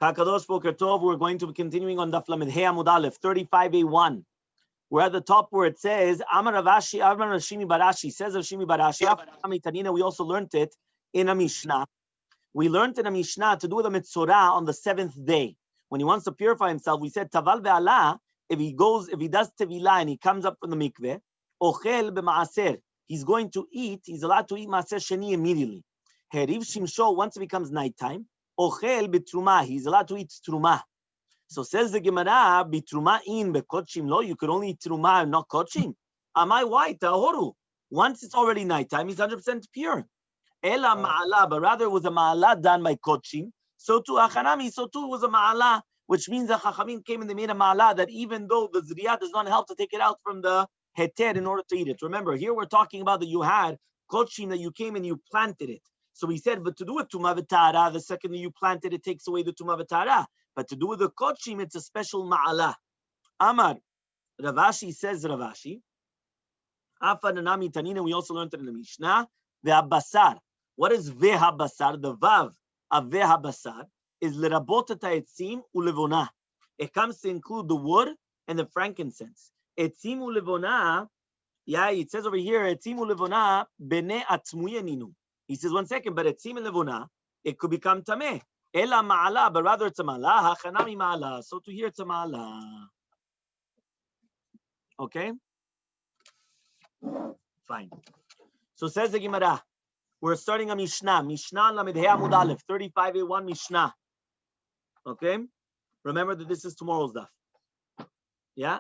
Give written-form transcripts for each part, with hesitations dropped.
Kakadosh Boker Tov. We're going to be continuing on Daf Lamed He Amud Aleph 35a1. We're at the top where it says Amar Ravashi, Amar Rashimi Barashi. Says Rashimi Barashi. We also learned it in a Mishnah. We learned in a Mishnah to do the Mitzorah on the 7th day. When he wants to purify himself, we said Taval ve'ala. If he does Tevilah and he comes up from the mikveh, Ochel b'maaser. He's going to eat. He's allowed to eat Maaser Sheni immediately. Heriv Shimsho. Once it becomes nighttime, Ochel b'truma. He's allowed to eat truma. So says the Gemara, bitruma in bekodshim lo. You could only eat truma and not kodshim. Amai why tahoru? Once it's already nighttime, he's 100% pure. Ela ma'ala, but rather it was a ma'ala done by kodshim. So too achanami. So too was a ma'ala, which means the chachamim came and they made a ma'ala that even though the zriyah does not help to take it out from the heter in order to eat it. Remember, here we're talking about that you had kodshim, that you came and you planted it. So we said, but to do it tuma v'tara, the second that you planted it takes away the tuma v'tara. But to do with the kodshim, it's a special ma'ala. Amar, Ravashi says Ravashi. Afa nanami tanina, we also learned it in the Mishnah. Ve'habasar. What is ve'habasar? The vav of ve'habasar is lerabot ha'etzim ulevona. It comes to include the wood and the frankincense. Etzim ulevona, yeah, it says over here, etzim ulevona bene atzmuyeninu. He says, 1 second, but etzim ulevona, it could become tameh. Ela ma'ala, but rather it's a ma'ala. Hachanami ma'ala. So to hear it's a ma'ala. Okay? Fine. So says the Gemara. We're starting a Mishnah. Mishnah Lamed He Amud Aleph 35a1 Mishnah. Okay? Remember that this is tomorrow's daf. Yeah?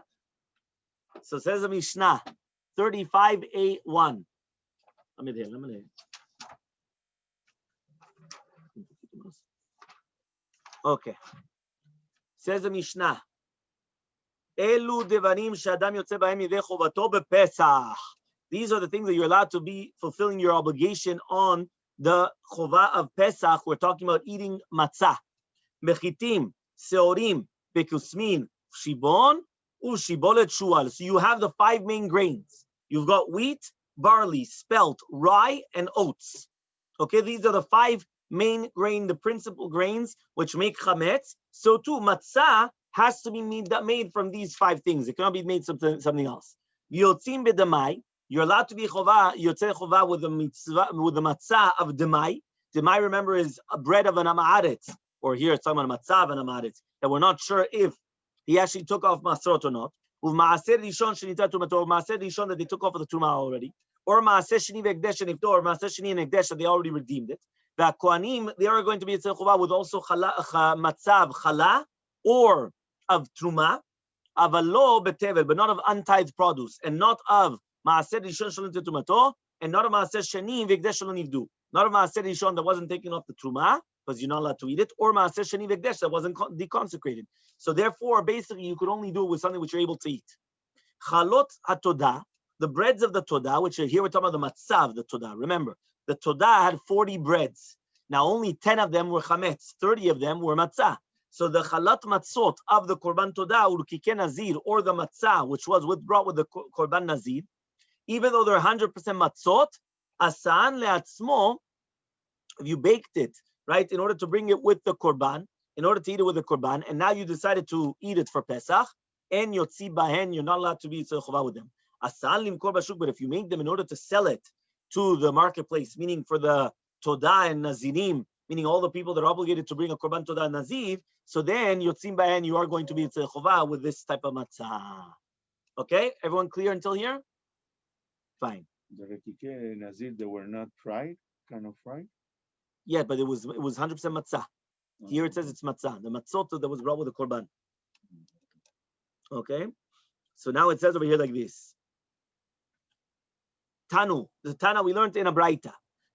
So says the Mishnah 35a1. Lamed He. Okay. Says the Mishnah. Elu devarim shadam yotze b'hem yidei chovato b'Pesach. These are the things that you're allowed to be fulfilling your obligation on the chova of Pesach. We're talking about eating matzah. Mechitim, seorim, bekusmin, shibon, ushibolet shual. So you have the 5 main grains. You've got wheat, barley, spelt, rye, and oats. Okay, these are the 5 main grain, the principal grains which make chametz. So too, matzah has to be made from these 5 things. It cannot be made something else. Yotzim bedamai. You're allowed to be chova, yotzei chova with the mitzvah, with the matzah of demai. Demai, remember, is a bread of an amaretz, or here it's talking about matzah of an amaretz, that we're not sure if he actually took off masrot or not. With maaser rishon shenita tumato, or maaser rishon that they took off of the tumah already, or maaser sheni ve'ekdesh and iftor, or maaser sheni and ekdesh that they already redeemed it. The kohanim, they are going to be yotzei chova with also matzah of chala or of truma, avalo betevel, but not of untithed produce, and not of Maaser Rishon Shalom Tetumato, and not a Maaser Sheni V'Ekdesh Shalom Nivdu. Not a Maaser Rishon that wasn't taken off the Truma, because you're not allowed to eat it, or Maaser Sheni V'Ekdesh that wasn't deconsecrated. So therefore, basically, you could only do it with something which you're able to eat. Chalot HaTodah, the breads of the Todah, which are here we're talking about the matzah of the Todah. Remember, the Todah had 40 breads. Now only 10 of them were chametz, 30 of them were matzah. So the chalat matzot of the Korban Todah, Urkike Nazir, or the matzah, which was brought with the Korban Nazir, even though they're 100% matzot, asan le'atzmo, if you baked it, right, in order to bring it with the korban, in order to eat it with the korban, and now you decided to eat it for Pesach, and yotzi bahen, you're not allowed to be yitzei chova with them. Asan limkor bashuk, but if you make them in order to sell it to the marketplace, meaning for the todah and nazirim, meaning all the people that are obligated to bring a korban todah and nazir, so then yotzim bahen, you are going to be yitzei chova with this type of matzah. Okay, everyone clear until here? Fine. The Rekike Nazir, they were not fried, kind of fried? Yeah, but it was 100% matzah. Here it says it's matzah. The matzot that was brought with the korban. Okay? So now it says over here like this. Tanu. The Tana we learned in a Braita.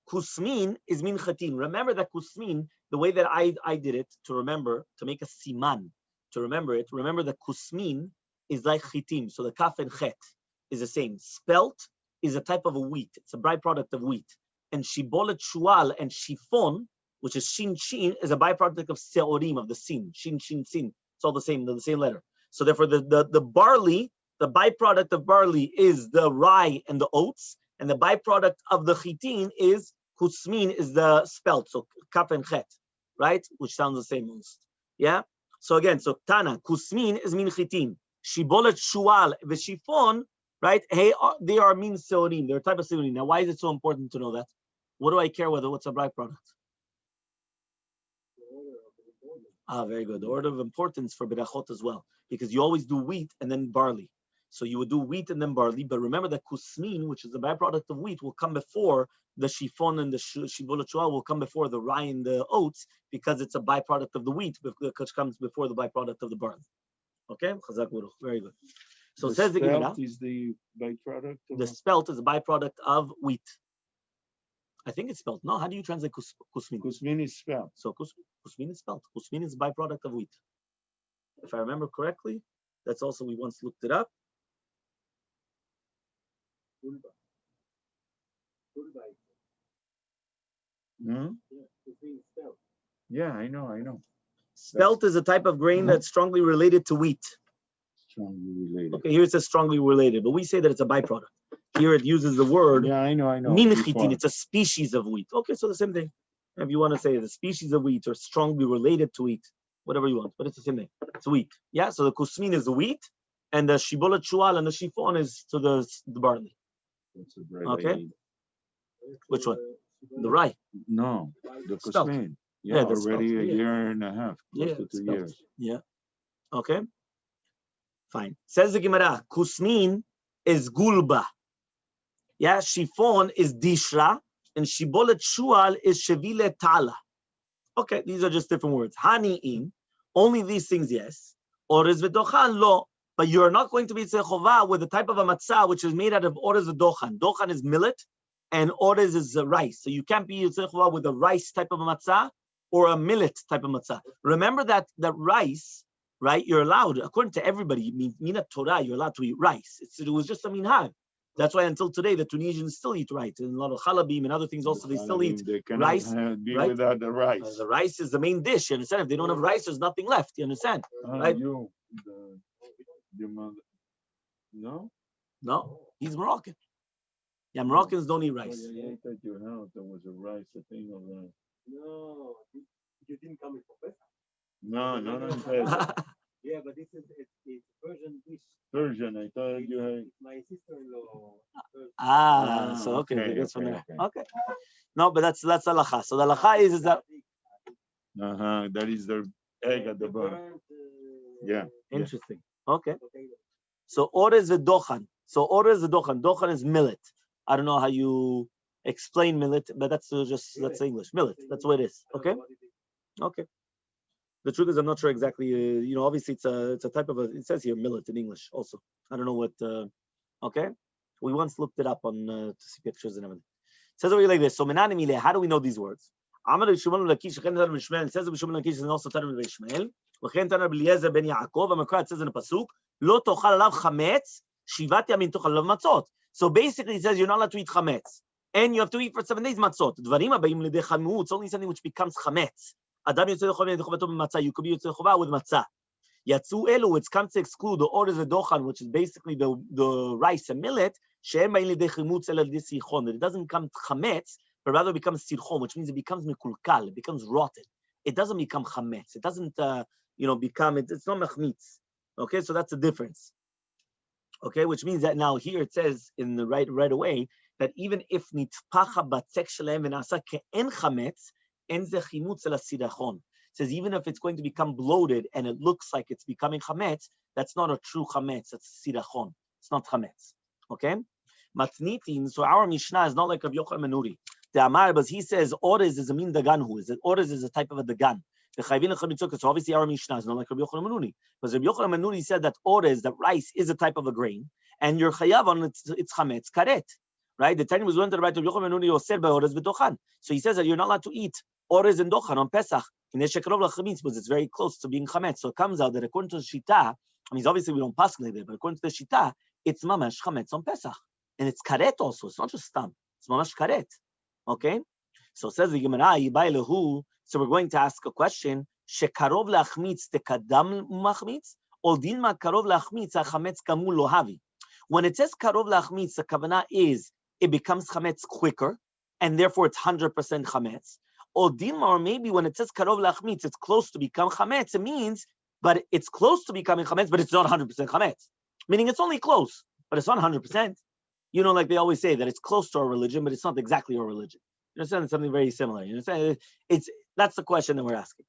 Kusmin is min chatin. Remember that kusmin, the way that I did it to remember, to make a siman, to remember it, remember that kusmin is like chitim. So the kaf and chet is the same. Spelt is a type of a wheat. It's a byproduct of wheat. And shibolet shual and shifon, which is shin shin, is a byproduct of seorim, of the sin. Shin shin sin. It's all the same letter. So therefore, the barley, the byproduct of barley is the rye and the oats, and the byproduct of the chitin is kusmin, is the spelt. So kaf and chet, right? Which sounds the same most. Yeah. So again, so Tana, kusmin is min chitin. Shibolet shual v'shifon, right? Hey, they are min seorim. They're a type of seorim. Now, why is it so important to know that? What do I care what's a byproduct? Very good. The order of importance for berachot as well, because you always do wheat and then barley. So you would do wheat and then barley, but remember that kusmin, which is the byproduct of wheat, will come before the shifon and the shibolet shual will come before the rye and the oats, because it's a byproduct of the wheat, which comes before the byproduct of the barley. Okay, chazak baruch. Very good. So the says the Gemara. Is the byproduct. The spelt is a byproduct of wheat. I think it's spelt. No, how do you translate kusmin? Kusmin is spelt. So kusmin is spelt. Kusmin is a byproduct of wheat. If I remember correctly, that's also, we once looked it up. Hmm? Yeah, I know. Spelt is a type of grain that's strongly related to wheat. Strongly related. Okay, here it says strongly related, but we say that it's a byproduct. Here it uses the word. Yeah, I know. Min chitin, it's a species of wheat. Okay, so the same thing. If you want to say the species of wheat or strongly related to wheat, whatever you want, but it's the same thing. It's wheat. Yeah, so the kusmin is the wheat, and the shibolet shual and the shifon is to the barley. Okay. Which one? The rye. No, the kusmin. Yeah, already spelt. a year and a half, close to 2 years. Yeah. Okay. Fine. Says the Gemara, kusmin is gulba. Yeah, shifon is dishra, and shibolet shual is shevile tala. Okay, these are just different words. Hani'im, only these things, yes. Orez v'dochan, lo. But you're not going to be tzechovah with the type of a matzah which is made out of orez v'dochan. Dochan is millet, and orez is rice. So you can't be tzechovah with a rice type of a matzah or a millet type of matzah. Remember that rice, right? You're allowed, according to everybody, Mina Torah, you're allowed to eat rice. It was just a minhag. That's why until today, the Tunisians still eat rice. And a lot of chalabim and other things also, they still eat rice. Be right? Without the rice. The rice is the main dish, you understand? If they don't have rice, there's nothing left, you understand? Right? Your mother, no? No, he's Moroccan. Yeah, Moroccans don't eat rice. I ate at your house, there was a rice, a thing of rice. No, you didn't come with Pesach. No. Yeah, but this is it's Persian dish. Persian, I thought you had. My Ah, sister-in-law. So okay, that's from there. okay. Okay. No, but that's halacha. So the halacha is that. That is the egg at the bottom. Yeah. Interesting. Okay. So orez v'dochan. Dochan is millet. I don't know how you explain millet, but that's just that's English. Millet. That's what it is. Okay. Okay. The truth is, I'm not sure exactly. Obviously, it's a type of it says here millet in English also. I don't know what. Okay. We once looked it up on to see pictures and everything. It says over here like this. So menanimile. How do we know these words? Amar Shimon Lakish. It says Shimon Lakish and also Tanur Ishmael. V'chen Tanur Eliezer ben Yaakov. It says in the pasuk, Lo tochal alav chametz shivat yamin tochal alav matzot. So basically, it says you're not allowed to eat chametz, and you have to eat for 7 days matzot. Dvarim abayim lidei chamut. It's only something which becomes chametz. Adam yotzei chovav yedei chovato b'matzah. You could be yotzei chovah with matzah. Yatzu elu. It's come to exclude the orez v'dochan, which is basically the rice and millet. She'en bayim lidei chimutz ela lidei sichon. That it doesn't become chametz, but rather becomes sirchon, which means it becomes mekulkal. It becomes rotten. It doesn't become chametz. It doesn't become. It's not machmitz. Okay, so that's the difference. Okay, which means that now here it says in the right away that even if nitpacha batzek shelehem v'nasa ke'en chametz, en ze chimutz el hasidachon. It says even if it's going to become bloated and it looks like it's becoming chametz, that's not a true chametz. That's sidachon. It's not chametz. Okay, matnitin. So our Mishnah is not like Rav Yochanan Menuri. The Amar, but he says orez is a min dagan. Orez is a type of a dagan. So obviously our Mishnah is not like Rabbi Yochanan Menuri. Because Rabbi Yochanan Menuri said that orez, that rice, is a type of a grain, and you're chayav on it's chametz karet, right? The Tanya was learned about Rabbi Yochanan Menuri was said by orez v'dochan. So he says that you're not allowed to eat orez and dochan on Pesach because it's very close to being chametz. So it comes out that according to the Shita, obviously we don't pass like that, but according to the Shita, it's mamash chametz on Pesach, and it's karet also. It's not just stam. It's mamash karet. Okay. So says the Gemara, Yibai lehu. So we're going to ask a question. Shekarov lachmitz tekadam machmitz, or dinma karov lachmitz hachametz kamul lohavi. When it says karov lachmitz, the kavanah is it becomes chametz quicker, and therefore it's 100% chametz. Or dilma, or maybe when it says karov lachmitz, it's close to become chametz. It means, but it's close to becoming chametz, but it's not 100% chametz. Meaning it's only close, but it's not 100%. You know, like they always say that it's close to our religion, but it's not exactly our religion. You understand? It's something very similar. You understand? That's the question that we're asking.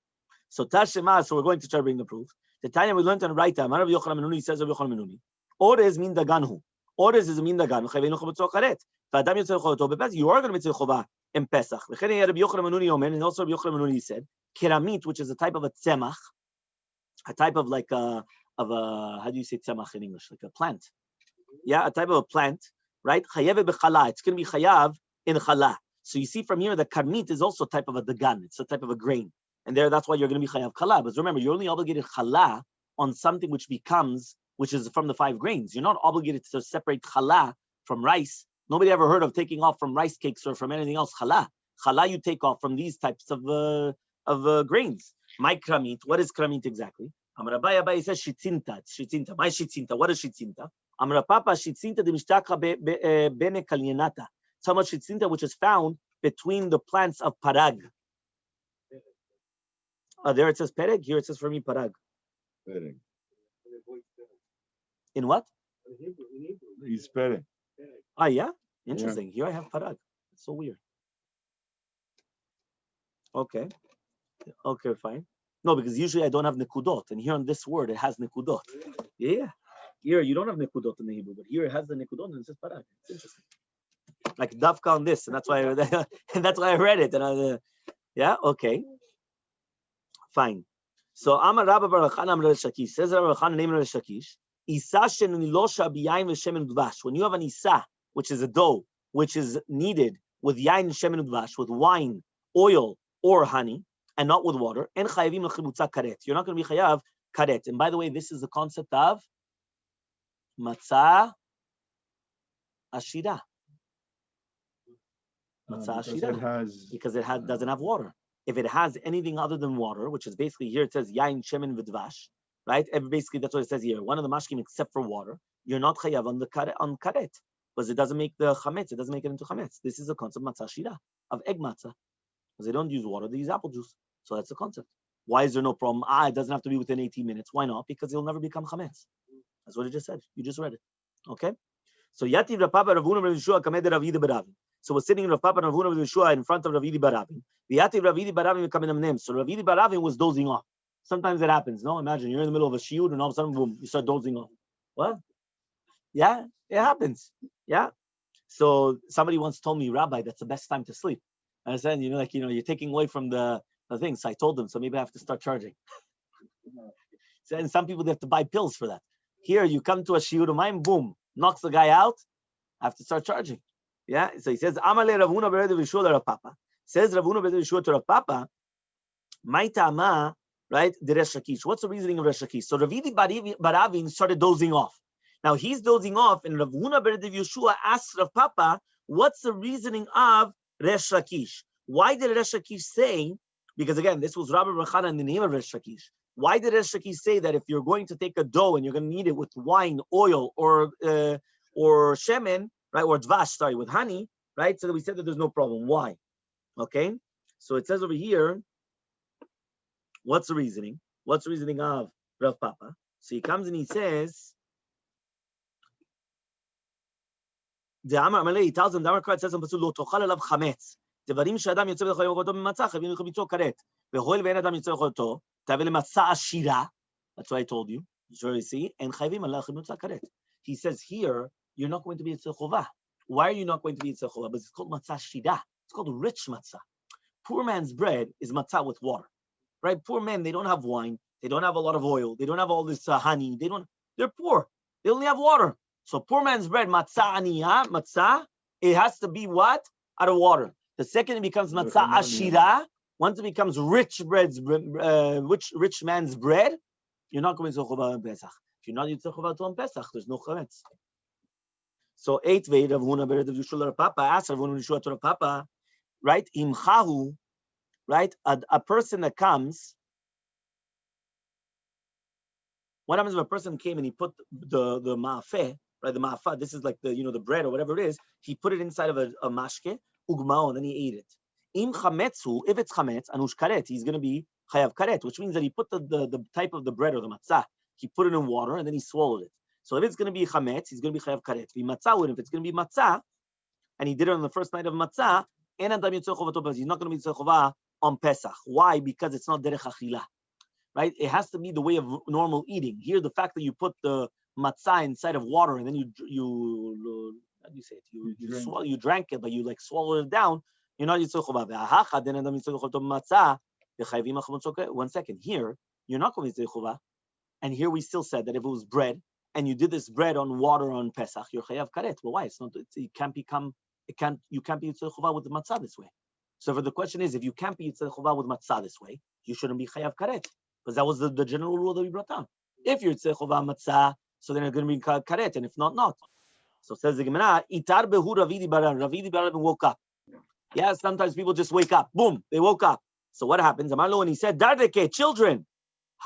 So Tashema, so we're going to try to bring the proof. The Tanya we learned on right time. Rabbi Yochanan Menuni says Rabbi Yochanan Menuni. Ores min daganhu. Ores is min dagan. Chayvenu chametz karet. V'adam yotzer chovato bepesach. You are going to mitzvah chova in Pesach. V'chene Rabbi Yochanan Menuni omen, and also Rabbi Yochanan Menuni said keramit, which is a type of a tzemach, a type of like a how do you say tzemach in English? Like a plant. Yeah, a type of a plant, right? Chayev b'chala. It's going to be chayav in chala. So you see from here that karmit is also a type of a dagan. It's a type of a grain. And that's why you're going to be chayav chala. But remember, you're only obligated chala on something which is from the 5 grains. You're not obligated to separate chala from rice. Nobody ever heard of taking off from rice cakes or from anything else. Chala. Chala you take off from these types of grains. My kramit, what is kramit exactly? Amar Abaye says shitzinta. It's shitzinta. My shitzinta. What is shitzinta? Amar Papa shitzinta de mishtaka bene kalyanata. So much shitzinta which is found between the plants of parag. There it says pereg. Here it says for me parag. Pereg. In what? He's pereg. Ah, yeah? Interesting. Yeah. Here I have parag. It's so weird. Okay. Okay, fine. No, because usually I don't have nekudot. And here on this word, it has nekudot. Yeah. Here you don't have nekudot in the Hebrew, but here it has the nekudot and it says parag. It's interesting. Like dafka on this. And that's why I read it. And yeah, okay. Fine. So Amar Rabba Baruch Chana Amar Shakish says Rabba Baruch Chana name Rabba Shakish. Isa shenilosha biyayin v'shemen udvash. When you have an isa, which is a dough, which is kneaded with yayin shemen udvash, with wine, oil, or honey, and not with water, en chayavim l'chibutza karet. You're not going to be chayav karet. And by the way, this is the concept of matzah ashira. Matzah ashira. Because it doesn't have water. If it has anything other than water, which is basically here it says yain shemen v'dvash, right? And basically that's what it says here. One of the mashkim except for water, you're not chayav on karet because it doesn't make the chametz. It doesn't make it into chametz. This is the concept matzah shira of egg matzah because they don't use water; they use apple juice. So that's the concept. Why is there no problem? It doesn't have to be within 18 minutes. Why not? Because it'll never become chametz. That's what it just said. You just read it. Okay. So Yativ Rav Papa Ravuna Rav Yeshua Kamed Rav Yida Baravin. So we're sitting in Rav Papa Ravuna Rav Yeshua in front of Rav Yida Baravin. Yativ Rav Yida Baravin Kamed Nem. So Rav Yida Baravin was dozing off. Sometimes it happens. No, imagine you're in the middle of a shiur and all of a sudden, boom, you start dozing off. What? Yeah, it happens. Yeah. So somebody once told me, Rabbi, that's the best time to sleep. And I said, you're taking away from the thing. So I told them, so maybe I have to start charging. So, and some people, they have to buy pills for that. Here, you come to a shiur of mine, boom, knocks the guy out. I have to start charging. Yeah. So he says, Amale Ravuna Bered Vishua Rav Papa. Says Ravuna Bered Vishua to Rav Papa, Maitama, right? The Resh Lakish. What's the reasoning of Resh Lakish? So Ravidi Baravin started dozing off. Now he's dozing off, and Ravuna Bered Yeshua asks Rav Papa, what's the reasoning of Resh Lakish? Why did Resh Lakish say? Because again, this was Rabbi Rechana in the name of Resh Lakish. Why did Resh Lakish say that if you're going to take a dough and you're going to knead it with wine, oil, or shemen, right, or dvash, with honey, right? So that we said that there's no problem. Why? Okay. So it says over here, what's the reasoning? What's the reasoning of Rav Papa? So he comes and he says, he tells him, the says on Pasul, lo tochal alav chametz. דברים שאדם יוצא בדרך כלל אותו במצה, חייבים לביצוע כרת. והואיל ואין אדם יוצא אותו, תביא למצה עשירה. That's what I told you. So you see, and חייבים עליו לביצוע כרת. He says here, you're not going to be יוצא חובה. Why are you not going to be יוצא חובה? Because it's called matzah shira. It's called rich matzah. Poor man's bread is matzah with water. Right? Poor men, they don't have wine. They don't have a lot of oil. They don't have all this honey. They're poor. They only have water. So poor man's bread, matzah aniyah, matzah, it has to be what? Out of water. The second it becomes matzah ashira, once it becomes rich man's bread, you're not going to Chova on Pesach. If you're not Yitzchak Chova on Pesach, there's no chametz. So 8 way Rav Huna Bered of Yeshua Rav Papa asked Rav Huna Yeshua to Rav Papa, right? Imchahu, right? A person that comes. What happens if a person came and he put the ma'afeh, right? The ma'afah, this is like the bread or whatever it is. He put it inside of a mashke, ugmao, and then he ate it. Im chametzu, if it's chametz, anush karet, he's going to be chayav karet, which means that he put the type of the bread or the matzah, he put it in water and then he swallowed it. So if it's going to be chametz, he's going to be chayav karet. If it's going to be matzah, and he did it on the first night of matzah, he's not going to be yitzei chova on Pesach. Why? Because it's not derech achila, right? It has to be the way of normal eating. Here, the fact that you put the matzah inside of water and then how do you say it? You drank it, but you like swallowed it down. You're not yitzei chova. 1 second. Here, you're not going to yitzei chova. And here we still said that if it was bread and you did this bread on water on Pesach, you're chayav karet. Well, why? You can't be yitzei chova with the matzah this way. So for the question is, if you can't be yitzei chova with matzah this way, you shouldn't be chayav karet, because that was the general rule that we brought down. If you're yitzei chova matzah, so then you're going to be karet, and if not, not. So says the Gemara, itar behu Ravidi Baran woke up. Yeah, sometimes people just wake up. Boom, they woke up. So what happens? Amar lo, and he said, Dardeke, children.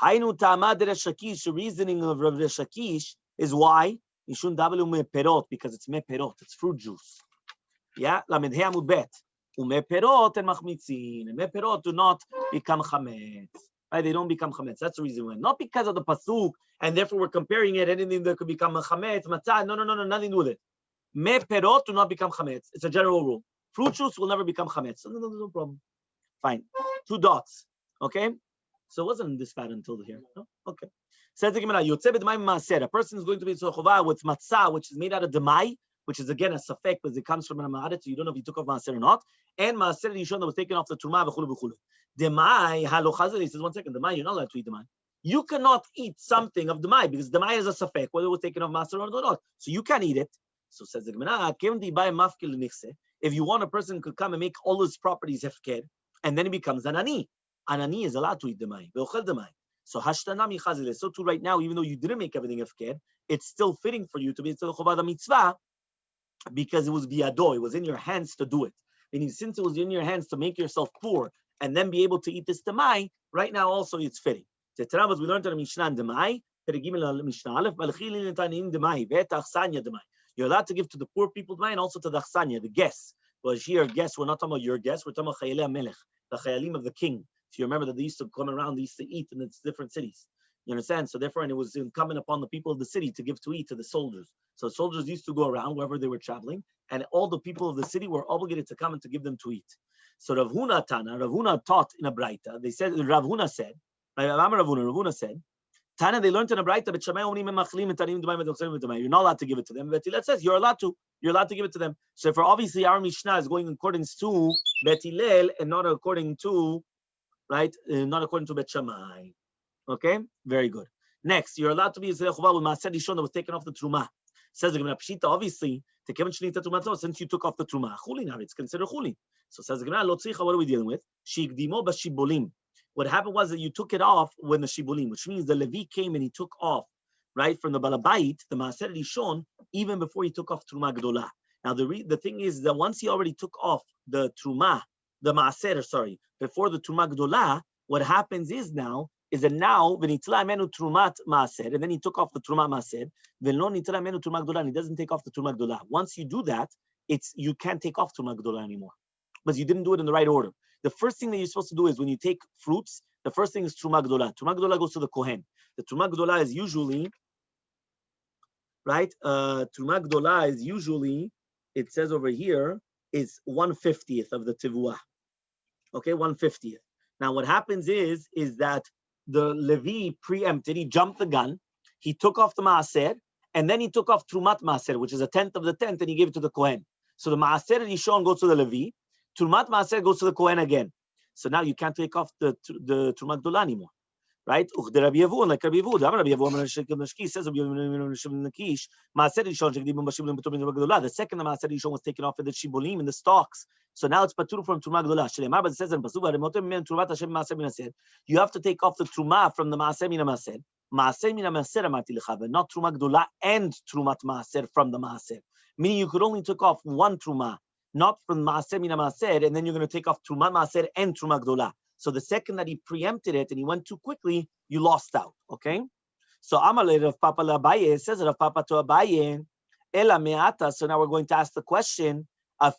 Hainu ta'amad Resh Lakish, the reasoning of Rav Resh Lakish is why? Mishun davalu me perot, because it's me perot, it's fruit juice. Yeah, lamed he amud bet. Ume perot and machmitzin. Me perot do not become chametz. Right? They don't become chametz. That's the reason why. Not because of the pasuk, and therefore we're comparing it. Anything that could become a chametz, matzah. No, nothing to do with it. Me perot do not become chametz. It's a general rule. Fruit juice will never become chametz. So no problem. Fine. 2 dots. Okay. So it wasn't this bad until here. No? Okay. Says the Gemara, a person is going to be yitzei chova with matzah, which is made out of demai, which is again a safek because it comes from an amaret, so you don't know if he took off maaser or not. And maaser rishon that was taken off the truma v'chulu v'chulu. Demai halochazir. He says 1 second. Demai, you're not allowed to eat demai. You cannot eat something of demai because demai is a safek whether it was taken off maaser or not. So you can't eat it. So says the Gemara, if you want a person could come and make all his properties hefker, and then he becomes an ani. Anani is allowed to eat demai. So hashtanami chazile. So too right now, even though you didn't make everything hefker, it's still fitting for you to be yitzei chova the mitzvah because it was biyado. It was in your hands to do it. Meaning, since it was in your hands to make yourself poor and then be able to eat this demai, right now also it's fitting. We learned in the Mishnah demai. You're allowed to give to the poor people demai and also to the achsanya, the guests. Well, here, guests, we're not talking about your guests. We're talking about chayalei melech, the chayalim of the king. If you remember that they used to come around, they used to eat in its different cities. You understand? So therefore, and it was incumbent upon the people of the city to give to eat to the soldiers. So soldiers used to go around wherever they were traveling, and all the people of the city were obligated to come and to give them to eat. So Rav Huna taught in a braita. They said, Rav Huna said, Tana, they learned in a braita, but you're not allowed to give it to them. Betilet says you're allowed to give it to them. So for obviously our Mishnah is going in accordance to Bet Hillel and not according to, right? Not according to Bet Shammai. Okay, very good. Next, you're allowed to be yitzei chova with maaser rishon that was taken off the truma. Says the Gemara, pshita, obviously, since you took off the truma, chulin, it's considered chulin. So says the Gemara, lo tzricha, what are we dealing with? Shigdimo b'shibolim. What happened was that you took it off when the shibolim, which means the Levi came and he took off, right, from the balabait, the maaser rishon, even before he took off truma gdola. Now the thing is that once he already took off the truma, the maaser, before the truma gdola, what happens is that now v'nitla menu trumat maaser, and then he took off the truma maaser. V'lo nitla menu truma gdola, and he doesn't take off the truma gdola. Once you do that, you can't take off truma gdola anymore, because you didn't do it in the right order. The first thing that you're supposed to do is when you take fruits, the first thing is truma gdola. Truma gdola goes to the kohen. The truma gdola is usually, right? Truma gdola is usually, it says over here, is 1/50th of the tevuah. Okay, 1/50th. Now what happens is that the Levi preempted, he jumped the gun, he took off the maaser, and then he took off trumat maaser, which is 1/10 of the 10th, and he gave it to the kohen. So the maaser rishon goes to the Levi, trumat maaser goes to the kohen again. So now you can't take off the trumat gdola anymore, right? Like Rabbi Yevu, Rabbi Yevu says, the second the maaser rishon was taken off of the shibolim and the stalks. So now it's patur from truma gdola. But it says in pasuk, you have to take off the truma from the maaser mina maaser. Maaser mina maaser amati lecha, but not truma gdola and trumat maaser from the maaser. Meaning you could only take off one truma, not from maaser mina maaser, and then you're going to take off trumat maaser and truma gdola. So the second that he preempted it and he went too quickly, you lost out. Okay. So Amalei Rav Papa Abaye says Rav Papa to Abaye, Ela me'ata. So now we're going to ask the question. Are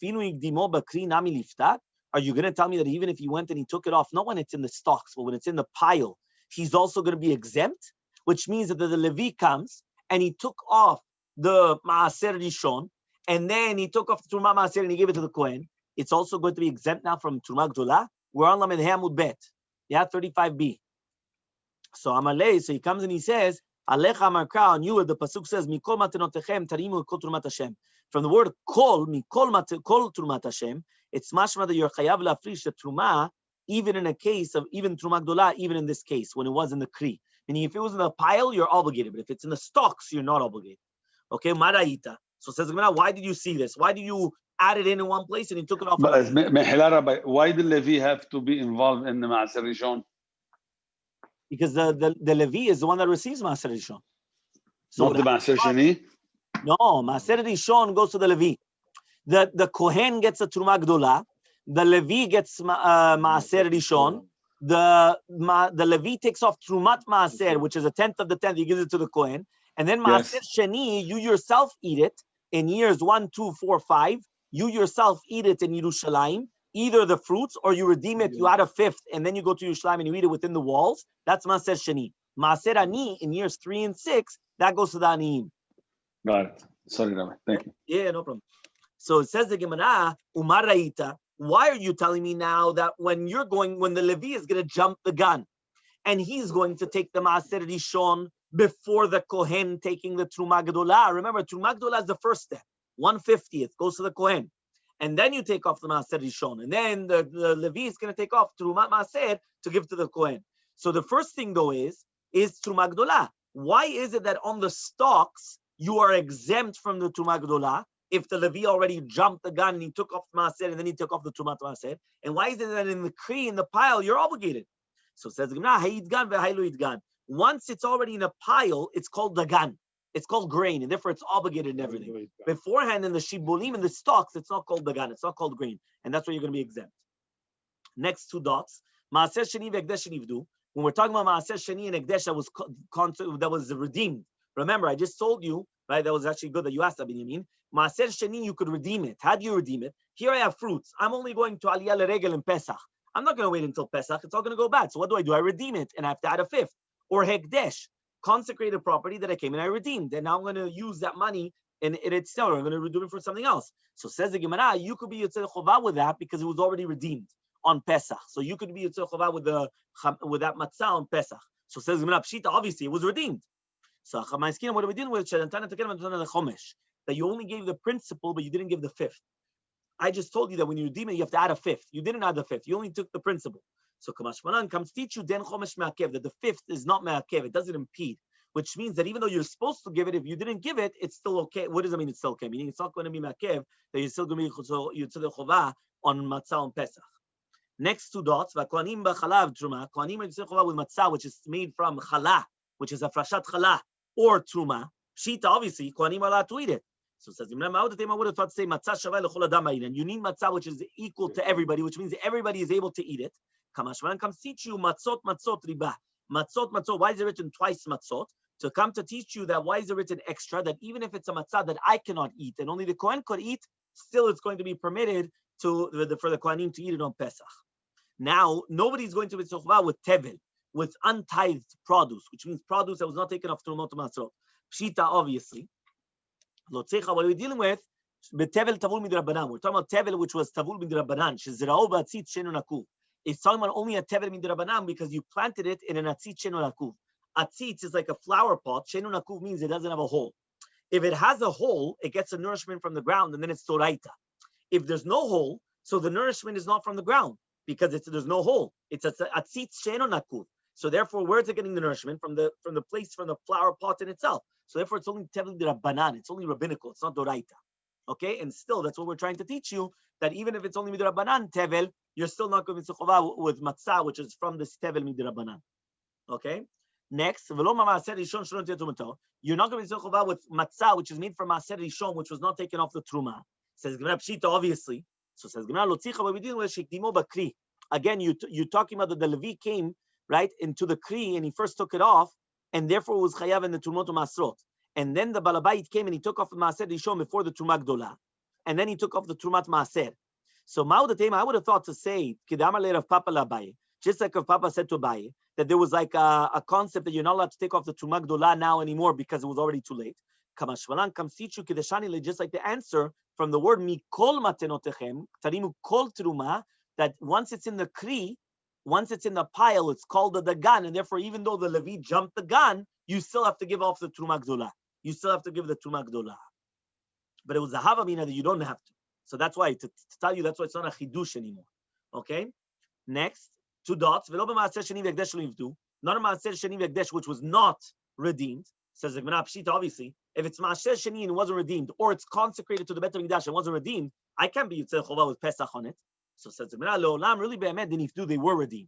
are you going to tell me that even if he went and he took it off, not when it's in the stocks, but when it's in the pile, he's also going to be exempt? Which means that the Levi comes and he took off the Maaser Rishon, and then he took off the Truma Maaser and he gave it to the Kohen. It's also going to be exempt now from Truma Gdola. We're on Lamed Hamud Bet. Yeah, 35b. So Amalei, so he comes and he says, Alecha Marka, on you, the Pasuk says, Mikol Matenotechem Tarimu Kol Trumat Hashem. From the word Kol, Mikol Kol Trumat Hashem, it's mashma that you're chayav lafrish the Truma, even in a case of even Truma Gdola, even in this case, when it was in the Kri. Meaning if it was in the pile, you're obligated, but if it's in the stocks, you're not obligated. Okay, Maraita. So says Gemara, why did you see this? Why did you add it in one place and you took it off? But why did Levi have to be involved in the Maaser Rishon? Because the Levi is the one that receives Maaser Rishon. So not the Maaser Sheni? No, Maaser Rishon goes to the Levi. The Kohen gets a Truma Gdola. The Levi gets Maaser Rishon. The Levi takes off Trumat Maaser, which is a tenth of the tenth. He gives it to the Kohen. And then Maaser Sheni, you yourself eat it in years 1, 2, 4, 5. You yourself eat it in Yerushalayim. Either the fruits or you redeem it, you add a fifth, and then you go to Yerushalayim and you eat it within the walls. That's Maaser Sheni. Maaser Ani in years 3 and 6, that goes to the Aniim. Got it. Sorry, Rabbi. Thank you. Yeah, no problem. So it says the Gemara, Umar Raita, why are you telling me now that when the Levi is going to jump the gun and he's going to take the Maaser Rishon before the Kohen taking the Truma Gdola? Remember, Truma Gdola is the first step. 1/50th goes to the Kohen. And then you take off the Maaser Rishon. And then the Levi is going to take off Truma Maaser to give to the Kohen. So the first thing, though, is Truma Gdola. Why is it that on the stocks, you are exempt from the Truma Gdola if the Levi already jumped the gun and he took off the Maaser and then he took off the Trumat Maaser? And why is it that in the Kri, in the pile, you're obligated? So it says, once it's already in a pile, it's called Dagan. It's called grain, and therefore it's obligated in everything. Beforehand, in the Shibulim, in the stocks, it's not called Dagan, it's not called grain. And that's where you're going to be exempt. Next 2 dots. Maaser Sheni ve'Ekdesh Nivdu. When we're talking about Maaser Sheni and Ekdesh that was redeemed. Remember, I just told you, right? That was actually good that you asked that, Binyamin. Maaser Sheni, you could redeem it. How do you redeem it? Here I have fruits. I'm only going to Aliyah L'Regel and Pesach. I'm not going to wait until Pesach. It's all going to go bad. So what do? I redeem it, and I have to add a fifth. Or Hekdesh, consecrated property that I came and I redeemed. And now I'm going to use that money and it's still, I'm going to redeem it for something else. So says the Gemara, you could be Yotzei Chovah with that because it was already redeemed on Pesach. So you could be Yotzei Chovah with that matzah on Pesach. So says the Gemara, Pshita, obviously it was redeemed. So what are we dealing with? That you only gave the principle, but you didn't give the fifth. I just told you that when you redeem it, you have to add a fifth. You didn't add the fifth. You only took the principle. So Kamashmanan comes teach you den chomesh me'akev, that the fifth is not me'akev. It doesn't impede, which means that even though you're supposed to give it, if you didn't give it, it's still okay. What does it mean? It's still okay. Meaning it's not going to be me'akev. That you're still going to be Yotzei Chovah on matzah on Pesach. Next 2 dots. V'kohanim b'chalav truma. Kohanim are Yotzei Chovah with matzah, which is made from chala, which is a frashat chala or truma. Shita, obviously, kohanim are allowed to eat it. So it says, I would have thought to say matzah shavai l'chol adam ha'in. And you need matzah which is equal to everybody, which means everybody is able to eat it. Kamashmanan comes teach you matzot riba. Matzot. Why is it written twice matzot? To come to teach you that why is it written extra? That even if it's a matzah that I cannot eat and only the Kohen could eat, still it's going to be permitted for the Kohanim to eat it on Pesach. Now, nobody's going to be tzochva with tevel, with untithed produce, which means produce that was not taken off Trumot Matzot. Pshita, obviously. What are we dealing with? Betevel tavul midrabanan. We're talking about tevel, which was tavul midrabanan. Shezirao b'atzit shenu nakuv. It's talking about only a tevel midrabanan because you planted it in an atzit shenu nakuv. Atzit is like a flower pot. Shenu nakuv means it doesn't have a hole. If it has a hole, it gets a nourishment from the ground, and then it's toraita. If there's no hole, so the nourishment is not from the ground because there's no hole. It's atzit shenu nakuv. So therefore, where is it getting the nourishment? From the flower pot in itself. So therefore, it's only tevel midrabanan. It's only rabbinical. It's not doraita. Okay, and still, that's what we're trying to teach you, that even if it's only midrabanan tevel, you're still not going to be tzochovah with matzah, which is from this tevel midrabanan. Okay, next, you're not going to be tzochovah with matzah, which is made from maaser rishon, which was not taken off the truma. Says Gemara Pshita, obviously. So says Gemara Lotzicha, what we dealing with shekdimo bakri. Again, you're talking about that the Levi came right into the kri and he first took it off, and therefore it was chayav in the trumot masrot. And then the balabait came and he took off the maaser rishon before the truma gdola, and then he took off the trumat maaser. So Ma'udatem, I would have thought to say, of Papa Labai, just like if Papa said to Abaye, that there was like a concept that you're not allowed to take off the Truma Gdola now anymore because it was already too late. Kamashvalan Kamsichu Kideshani, just like the answer from the word Mikol Matenotechem, Tarimu Kol Truma, that once it's in the Kri, once it's in the pile, it's called the Dagan, and therefore, even though the Levi jumped the Gan, you still have to give off the Truma Gdola. You still have to give the Truma Gdola. But it was a Havamina that you don't have to. So that's why, to tell you, that's why it's not a Chidush anymore. Okay? Next, 2 dots. Not a Maaser Sheni V'Ekdesh, which was not redeemed. Says the Gemara Pshita, obviously. If it's Maaser Sheni and it wasn't redeemed, or it's consecrated to the Bet HaMikdash and wasn't redeemed, I can't be Yitzhak Chovah with Pesach on it. So says the Gemara, Le'olam, really be'emet, the Nifdu, they were redeemed.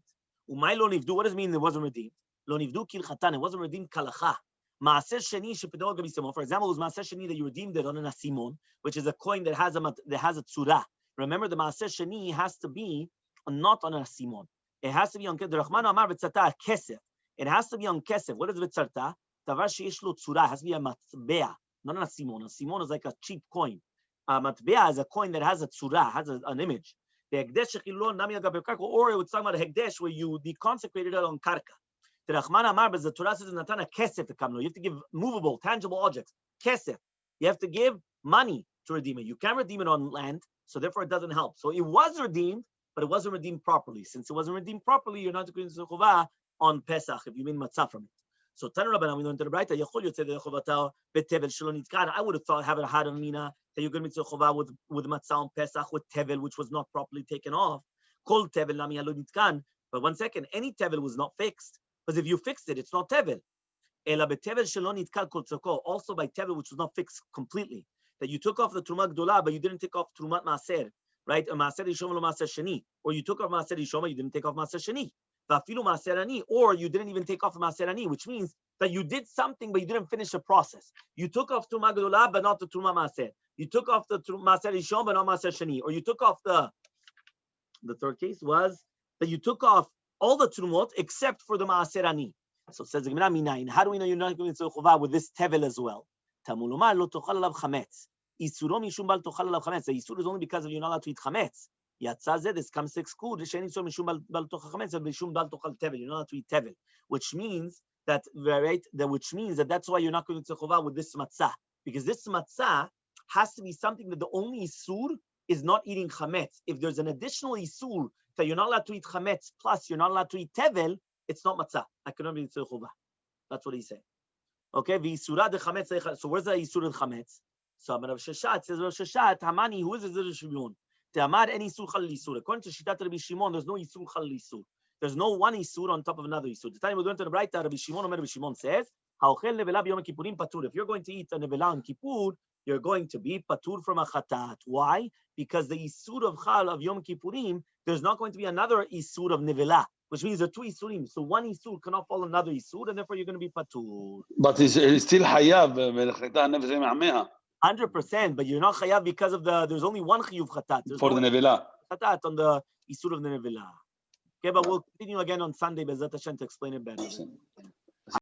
Umay lo Nifdu, what does it mean it wasn't redeemed? Lo Nifdu Kilchatan, it wasn't redeemed Kalacha. Maaser Sheni Shepidol Gabisimon. For example, it was Maaser Sheni that you redeemed it on an Asimon, which is a coin that has a tzura. Remember, the Maaser Sheni has to be not on an Asimon. It has to be on Kesef. It has to be on Kesef. What is Vitzarta? Tavar sheish lo tzura. It has to be a matbea, not an Asimon. Asimon is like a cheap coin. Matbea is a coin that has a tzura, has an image. The Hekdesh Shechilon Nami Agabe Karka, or it would talk about a Hekdesh where you deconsecrated it on Karka. The Rahman Amar, but the Torah says Natana Kesef to come. You have to give movable, tangible objects. Kesef. You have to give money to redeem it. You can't redeem it on land, so therefore it doesn't help. So it was redeemed, but it wasn't redeemed properly. Since it wasn't redeemed properly, you're not going to Chovah on Pesach if you mean matzah from it. So Tanu Rabbanan, we learned to the Braita, Yechol Yotzei Chovata betevel shelo nitkan. I would have thought, have it had a mina that you're going to be Chovah with matzah on Pesach with tevel, which was not properly taken off. Kol tevel nami lo nitkan. But 1 second, any tevel was not fixed. Because if you fixed it, it's not tevel. Ela betevel shelo nitkal kol tzoko. Also by tevel, which was not fixed completely. That you took off the Truma Gdola, but you didn't take off Trumat Maaser, right? A Maaser Yishoma lo Maaser Sheni. Or you took off Maaser Yishoma, you didn't take off Maaser Sheni. Vafilu Maaser Ani. Or you didn't even take off Maaser Ani, which means that you did something, but you didn't finish the process. You took off Truma Gdola, but not the Truma Maaser. You took off the Maaser Yishoma, but not Maaser Sheni. Or you took off the third case was that you took off all the Trumot except for the Maaser Ani. So it says the Gemara Minayin. How do we know you're not going to Chovah with this tevel as well? Tamulumar lo tochal alav chametz. Isuro mishum bal tochal alav chametz. The isur is only because of you're not allowed to eat chametz. Yatzah this comes to exclude. Shein isur mishum bal tochal chametz and mishum bal tochal tevel. You're not allowed to eat tevel, which means that that's why you're not going to Chovah with this matzah, because this matzah has to be something that the only isur is not eating chametz. If there's an additional isur that you're not allowed to eat chametz plus you're not allowed to eat tevel, it's not matzah. I cannot be Chovah. That's what he's saying. Okay, v'isura de chametz. So where's the isur of chametz? So Rav Sheshat says, Rav Sheshat, Hamani, who is the Rav Shimon? Te'amad any isur chal isur. According to Shitat Rabbi Shimon, there's no isur chal isur. There's no one isur on top of another isur. The time we went to the Braita, Rabbi Shimon says, Ha'ochel nevela b'yom kippurim patur. If you're going to eat a nevela on Kippur, you're going to be patur from a chatat. Why? Because the isur of chal of Yom Kippurim, there's not going to be another isur of nevela, which means there are 2 isurim. So one isur cannot fall another isur, and therefore you're going to be patur. But he's still hayav. 100%, but you're not chayav because of there's only one chiyuv chatat. For the nevela. Chatat on the isur of the nevela. Okay, but we'll continue again on Sunday, Bezat Hashem, to explain it better.